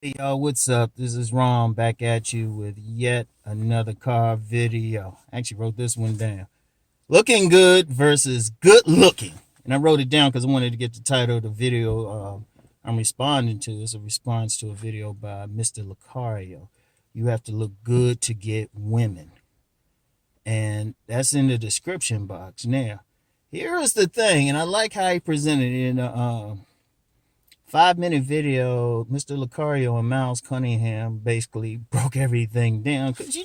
Hey y'all, what's up? This is Rom back at you with yet another car video. I actually wrote this one down. Looking good versus good looking. And I wrote it down because I wanted to get the title of the video I'm responding to. It's a response to a video by Mr. Lucario. You have to look good to get women. And that's in the description box. Now, here is the thing, and I like how he presented it in a 5-minute video. Mr. Lucario and Miles Cunningham basically broke everything down because you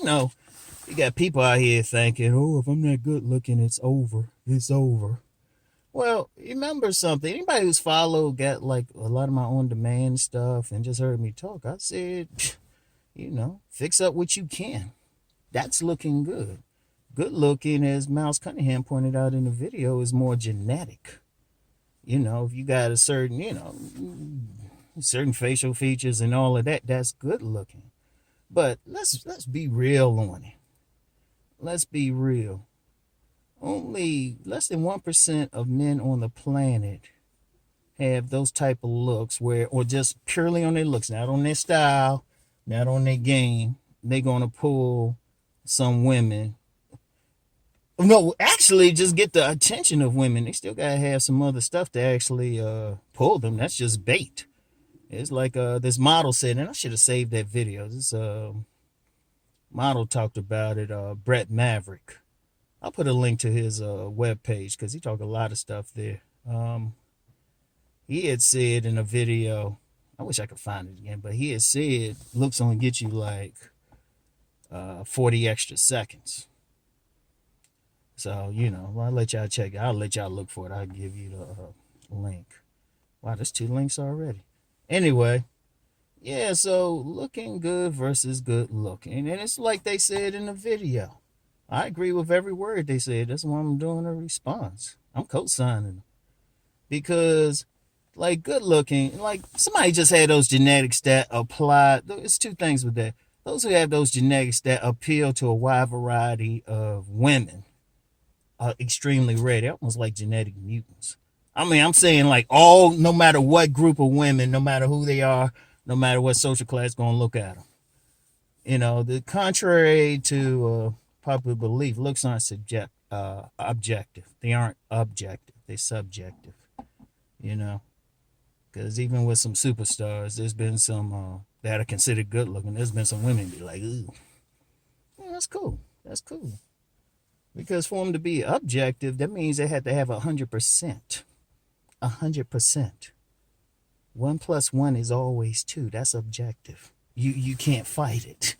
got people out here thinking, oh, if I'm not good looking, it's over. It's over. Well, remember something. Anybody who's followed got like a lot of my on demand stuff and just heard me talk. I said, fix up what you can. That's looking good. Good looking, as Miles Cunningham pointed out in the video, is more genetic. If you got a certain facial features and all of that, that's good looking. But let's be real on it. Let's be real. Only less than 1% of men on the planet have those type of looks or just purely on their looks, not on their style, not on their game. They're gonna pull some women. No, actually, just get the attention of women. They still gotta have some other stuff to actually pull them. That's just bait. It's like this model said, and I should have saved that video. This model talked about it. Brett Maverick. I'll put a link to his web page because he talked a lot of stuff there. He had said in a video, I wish I could find it again, but he had said looks only get you like 40 extra seconds. So, I'll let y'all check it. I'll let y'all look for it. I'll give you the link. Wow, there's 2 links already. Anyway, yeah, so looking good versus good looking. And it's like they said in the video. I agree with every word they said. That's why I'm doing a response. I'm co-signing them. Because, like, good looking, like, somebody just had those genetics that apply. There's 2 things with that. Those who have those genetics that appeal to a wide variety of women are extremely rare. They're almost like genetic mutants. I mean, I'm saying like no matter what group of women, no matter who they are, no matter what social class, going to look at them. The contrary to popular belief, looks aren't objective. They aren't objective. They're subjective. Because even with some superstars, there's been some that are considered good looking. There's been some women be like, ooh, well, that's cool. That's cool. Because for them to be objective, that means they had to have 100%. 100%. 1 plus 1 is always 2. That's objective. You can't fight it.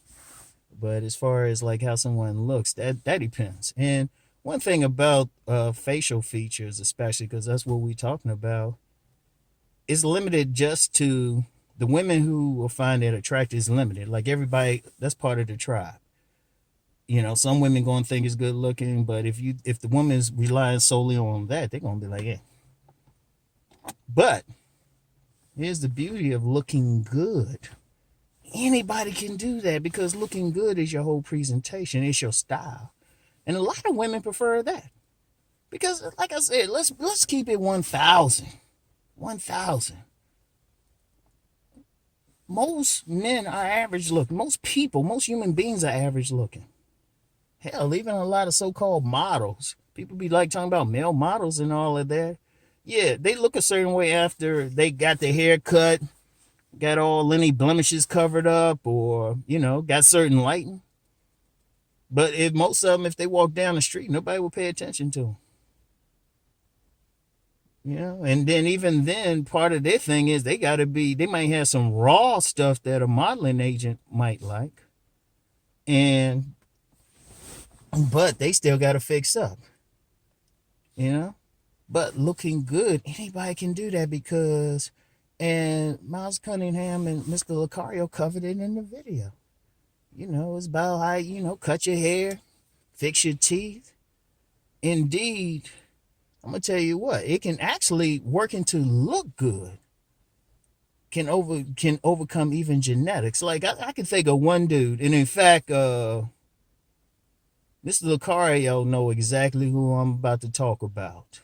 But as far as like how someone looks, that depends. And one thing about facial features, especially because that's what we're talking about, is limited just to the women who will find that attractive is limited. Like everybody, that's part of the tribe. Some women gonna think it's good looking, but if the woman's relying solely on that, they're gonna be like, yeah. But here's the beauty of looking good. Anybody can do that because looking good is your whole presentation. It's your style. And a lot of women prefer that. Because like I said, let's keep it 1,000. 1,000. Most men are average looking. Most human beings are average looking. Hell, even a lot of so-called models. People be like talking about male models and all of that. Yeah, they look a certain way after they got their hair cut, got all any blemishes covered up, or, got certain lighting. But if most of them, if they walk down the street, nobody will pay attention to them. And then even then, part of their thing is they might have some raw stuff that a modeling agent might like. But they still got to fix up. But looking good, anybody can do that because, and Miles Cunningham and Mr. Lucario covered it in the video. It's about how, cut your hair, fix your teeth. Indeed, I'm going to tell you what, it can actually working to look good can overcome even genetics. Like I can think of one dude, and in fact, Mr. Lucario know exactly who I'm about to talk about.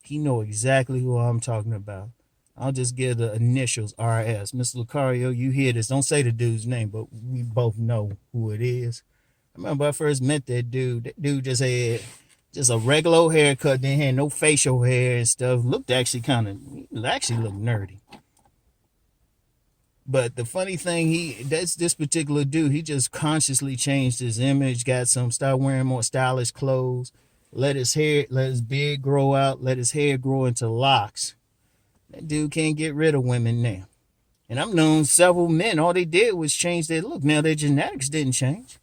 He know exactly who I'm talking about. I'll just give the initials RS. Mr. Lucario, you hear this. Don't say the dude's name, but we both know who it is. I remember I first met that dude. That dude just had just a regular haircut, didn't have no facial hair and stuff. Looked actually looked nerdy. But the funny thing, that's this particular dude, he just consciously changed his image, started wearing more stylish clothes, let his beard grow out, let his hair grow into locks. That dude can't get rid of women now. And I've known several men, all they did was change their look. Now their genetics didn't change.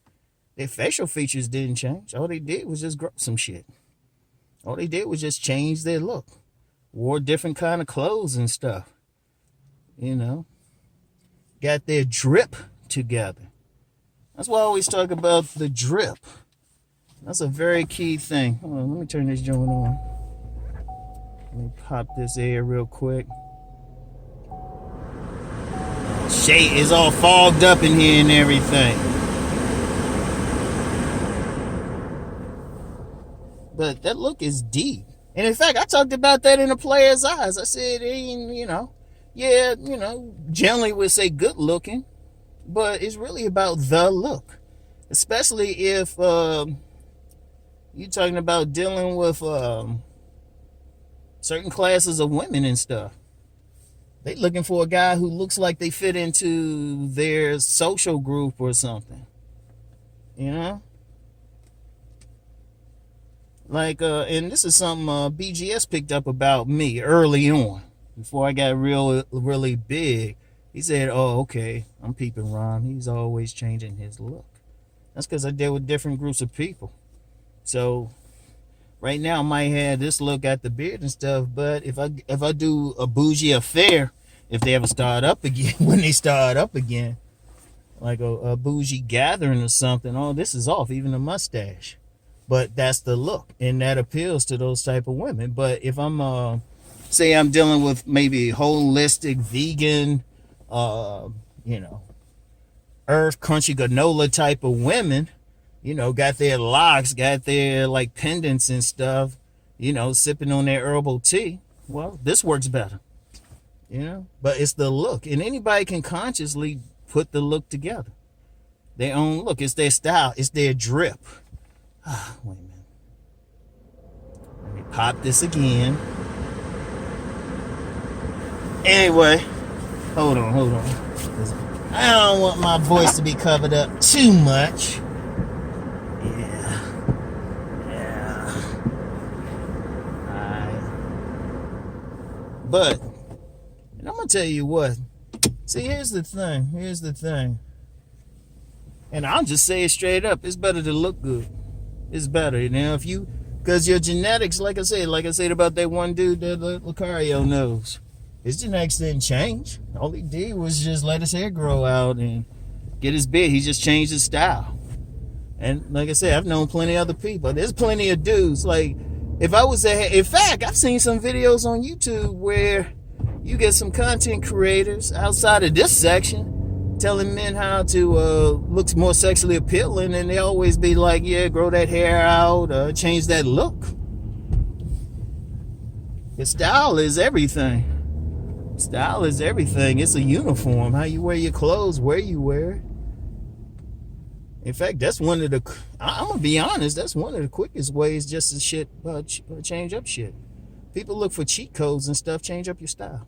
Their facial features didn't change. All they did was just grow some shit. All they did was just change their look. Wore different kind of clothes and stuff. You know. Got their drip together. That's why I always talk about the drip. That's a very key thing. Hold on, let me turn this joint on. Let me pop this air real quick. Shade is all fogged up in here and everything. But that look is deep. And in fact, I talked about that in A Player's Eyes. I said, generally would say good looking, but it's really about the look. Especially if you're talking about dealing with certain classes of women and stuff. They looking for a guy who looks like they fit into their social group or something. You know? Like, and this is something BGS picked up about me early on, before I got really big. He said, oh, okay, I'm peeping Rom. He's always changing his look. That's because I deal with different groups of people. So right now I might have this look at the beard and stuff, but if I do a bougie affair, if they ever start up again, when they start up again, like a bougie gathering or something, oh, this is off, even a mustache. But that's the look, and that appeals to those type of women. But if I'm say I'm dealing with maybe holistic vegan, earth country granola type of women, got their locks, got their like pendants and stuff, sipping on their herbal tea, well, this works better, but it's the look, and anybody can consciously put the look together, their own look. It's their style, it's their drip. Wait a minute, let me pop this again. Anyway, hold on. I don't want my voice to be covered up too much. Yeah. Alright. But, and I'm going to tell you what. See, here's the thing. And I'll just say it straight up. It's better to look good. It's better. Because your genetics, like I said about that one dude that Lucario knows. His genetics didn't change. All he did was just let his hair grow out and get his beard. He just changed his style. And like I said, I've known plenty of other people. There's plenty of dudes. Like, in fact, I've seen some videos on YouTube where you get some content creators outside of this section telling men how to look more sexually appealing, and they always be like, yeah, grow that hair out, change that look. Your style is everything. Style is everything. It's a uniform. How you wear your clothes, where you wear it. In fact, that's one of the, I'm going to be honest, that's one of the quickest ways just to change up shit. People look for cheat codes and stuff, change up your style.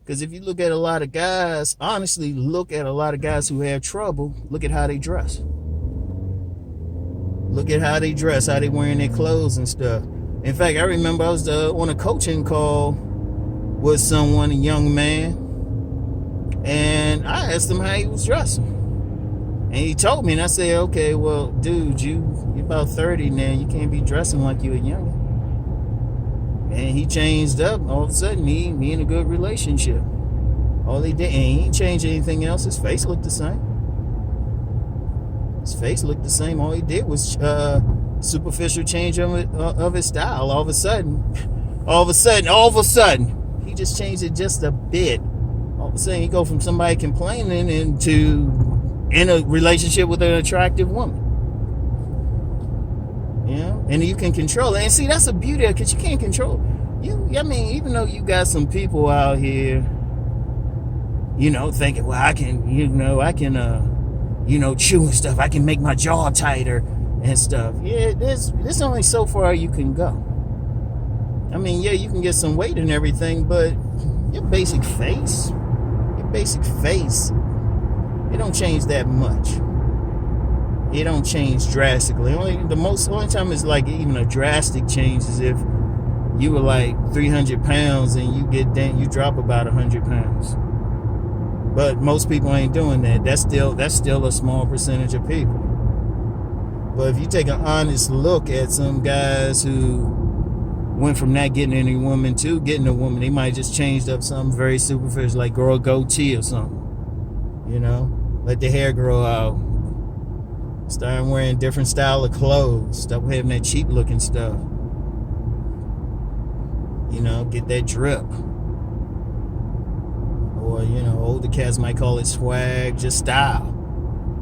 Because if you look at a lot of guys, honestly, look at a lot of guys who have trouble, look at how they dress. Look at how they dress, how they wearing their clothes and stuff. In fact, I remember I was on a coaching call with someone, a young man, and I asked him how he was dressing, and he told me, and I said, okay, well, dude, you're about 30 now, you can't be dressing like you were younger. And he changed up. All of a sudden, he in a good relationship. All he did, and he didn't change anything else. His face looked the same. All he did was superficial change of his style. All of a sudden, he just changed it just a bit. All of a sudden, he go from somebody complaining into in a relationship with an attractive woman. And you can control it. And see, that's the beauty of it, because you can't control it. I mean, even though you got some people out here, thinking, well, I can, chew and stuff. I can make my jaw tighter and stuff. Yeah, there's only so far you can go. I mean, yeah, you can get some weight and everything, but your basic face, it don't change that much. It don't change drastically. Only time it's like even a drastic change is if you were like 300 pounds and you drop about 100 pounds. But most people ain't doing that. That's still a small percentage of people. But if you take an honest look at some guys who went from not getting any woman to getting a woman, they might just changed up something very superficial, like grow a goatee or something. Let the hair grow out. Start wearing different style of clothes. Stop having that cheap looking stuff. Get that drip. Or, older cats might call it swag, just style.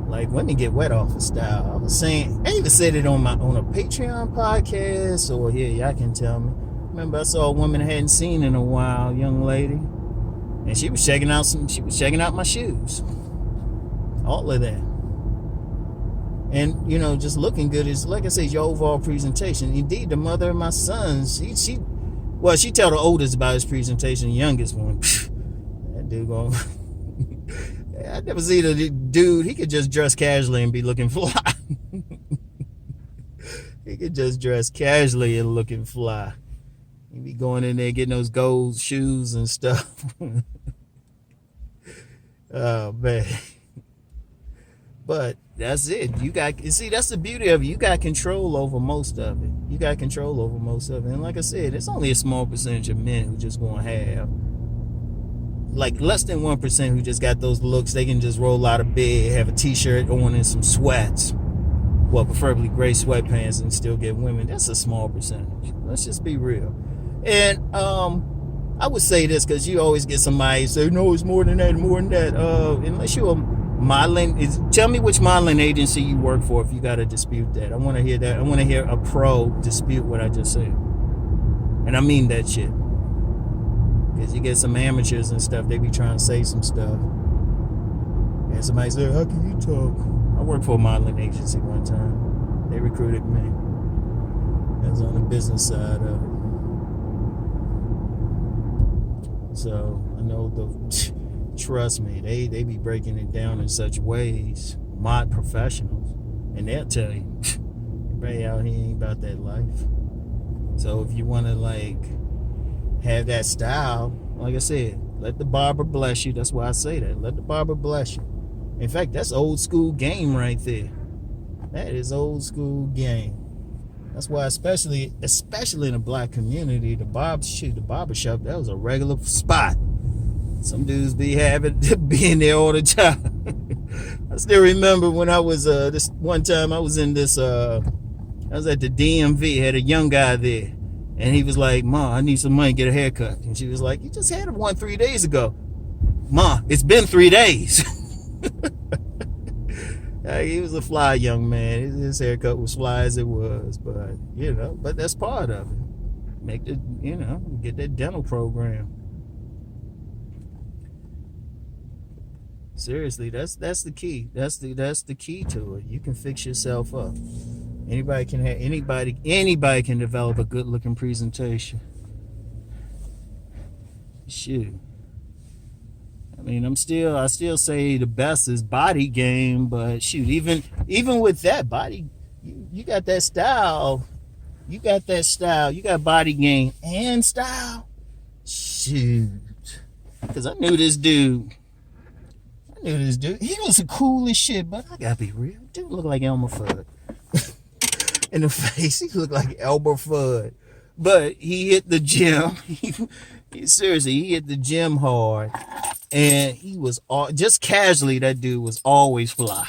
Like, women get wet off of style. I was saying, I even said it on a Patreon podcast, or y'all can tell me. Remember, I saw a woman I hadn't seen in a while, young lady, and she was checking out my shoes. All of that. And, just looking good is, like I said, your overall presentation. Indeed, the mother of my sons, she tell the oldest about his presentation, the youngest one. That dude going... I never seen a dude, he could just dress casually and be looking fly. He could just dress casually and looking fly. He be going in there getting those gold shoes and stuff. Oh, man. But that's it. That's the beauty of it. You got control over most of it. And like I said, it's only a small percentage of men who just gonna have, like, less than 1% who just got those looks. They can just roll out of bed, have a t-shirt on and some sweats. Well, preferably gray sweatpants, and still get women. That's a small percentage. Let's just be real. And I would say this because you always get somebody who say, no, it's more than that. Unless you're a modeling, tell me which modeling agency you work for if you got to dispute that. I want to hear that. I want to hear a pro dispute what I just said. And I mean that shit. Because you get some amateurs and stuff, they be trying to say some stuff. And somebody said, how can you talk? I worked for a modeling agency one time. They recruited me. I was on the business side of it. So I know trust me, they be breaking it down in such ways. Mod professionals. And they'll tell you, everybody out here ain't about that life. So if you want to have that style, like I said, let the barber bless you. That's why I say that. Let the barber bless you. In fact, that's old school game right there. That is old school game. That's why, especially in the black community, the barber shop, that was a regular spot. Some dudes be being there all the time. I still remember when I was this one time I was in this I was at the DMV, had a young guy there. And he was like, Ma, I need some money to get a haircut. And she was like, you just had one 3 days ago. Ma, it's been 3 days. He was a fly young man. His haircut was fly as it was. But that's part of it. Get that dental program. Seriously, that's the key. That's the key to it. You can fix yourself up. Anybody can develop a good looking presentation. Shoot. I mean, I still say the best is body game, but shoot, even with that body, you got that style. You got body game and style. Shoot. Because I knew this dude. He was the coolest shit, but I gotta be real. Dude looked like Elmer Fudd. In the face, he looked like Elmer Fudd. But he hit the gym. Seriously, he hit the gym hard. And he was just casually, that dude was always fly.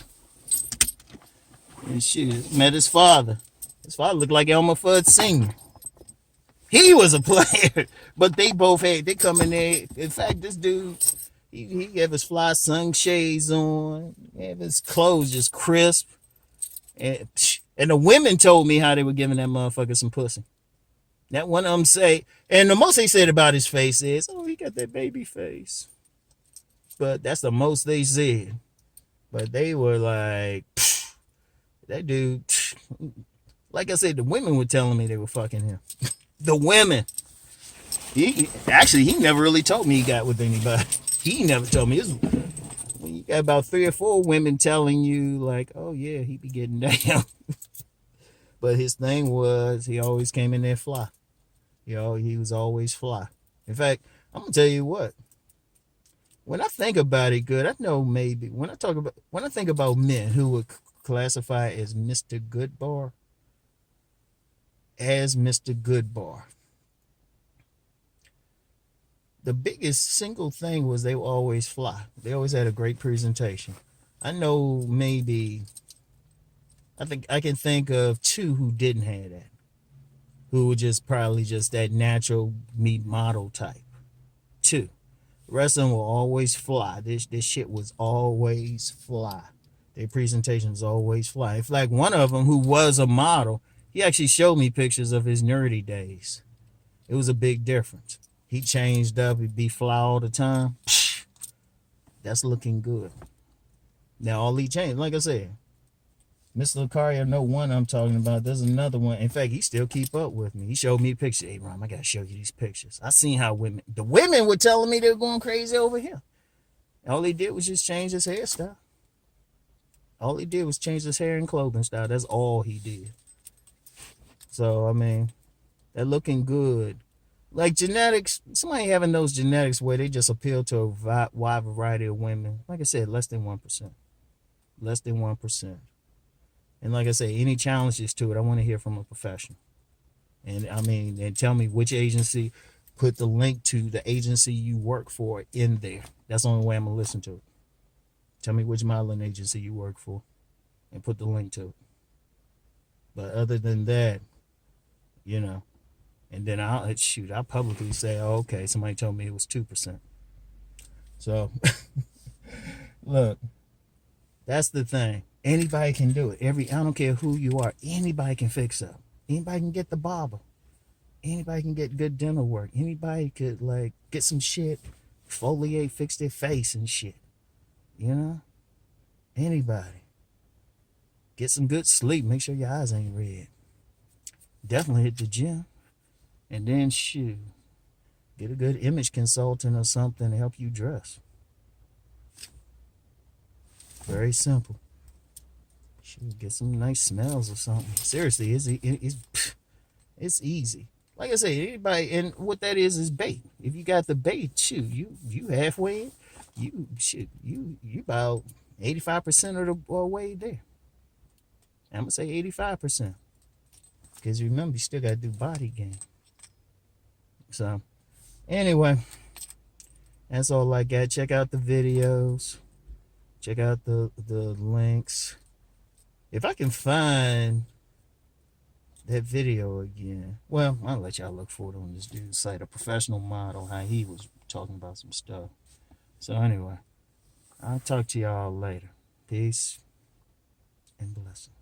And shoot, met his father. His father looked like Elmer Fudd Sr. He was a player. But they come in there. In fact, this dude, he had his fly sunshades on. He had his clothes just crisp. And the women told me how they were giving that motherfucker some pussy. That one of them say, and the most they said about his face is, oh, he got that baby face. But that's the most they said. But they were like, that dude, like I said, the women were telling me they were fucking him. The women. He never really told me he got with anybody. He never told me. When you got about 3 or 4 women telling you, like, oh yeah, he be getting down. But his thing was he always came in there fly. He was always fly. In fact, I'm gonna tell you what. When I think about it good, I know maybe when I think about men who would classify as Mr. Goodbar, the biggest single thing was they were always fly. They always had a great presentation. I know maybe I think I can think of 2 who didn't have that. Who were just probably just that natural meat model type. 2. The rest of them will always fly. This shit was always fly. Their presentation was always fly. In fact, one of them who was a model, he actually showed me pictures of his nerdy days. It was a big difference. He changed up. He'd be fly all the time. That's looking good. Now all he changed, like I said, Mr. Lucario, no one I'm talking about. There's another one. In fact, he still keep up with me. He showed me pictures. Hey, Rom, I got to show you these pictures. I seen how the women were telling me they were going crazy over here. All he did was just change his hairstyle. All he did was change his hair and clothing style. That's all he did. So, I mean, they're looking good. Like genetics, somebody having those genetics where they just appeal to a wide variety of women. Like I said, less than 1%. Less than 1%. And like I say, any challenges to it, I want to hear from a professional. And I mean, and tell me which agency, put the link to the agency you work for in there. That's the only way I'm going to listen to it. Tell me which modeling agency you work for and put the link to it. But other than that, and then I'll publicly say, oh, okay, somebody told me it was 2%. So, look, that's the thing. Anybody can do it. I don't care who you are. Anybody can fix up. Anybody can get the barber. Anybody can get good dental work. Anybody could get some shit, exfoliate, fix their face and shit. Anybody. Get some good sleep. Make sure your eyes ain't red. Definitely hit the gym. And then get a good image consultant or something to help you dress. Very simple. Get some nice smells or something. Seriously, it's easy. Like I say, anybody, and what that is bait. If you got the bait, you halfway. You about 85% of the way there. I'm gonna say 85%, because remember you still gotta do body game. So, anyway, that's all I got. Check out the videos. Check out the links. If I can find that video again, well, I'll let y'all look for it on this dude's site, a professional model, how he was talking about some stuff. So anyway, I'll talk to y'all later. Peace and blessings.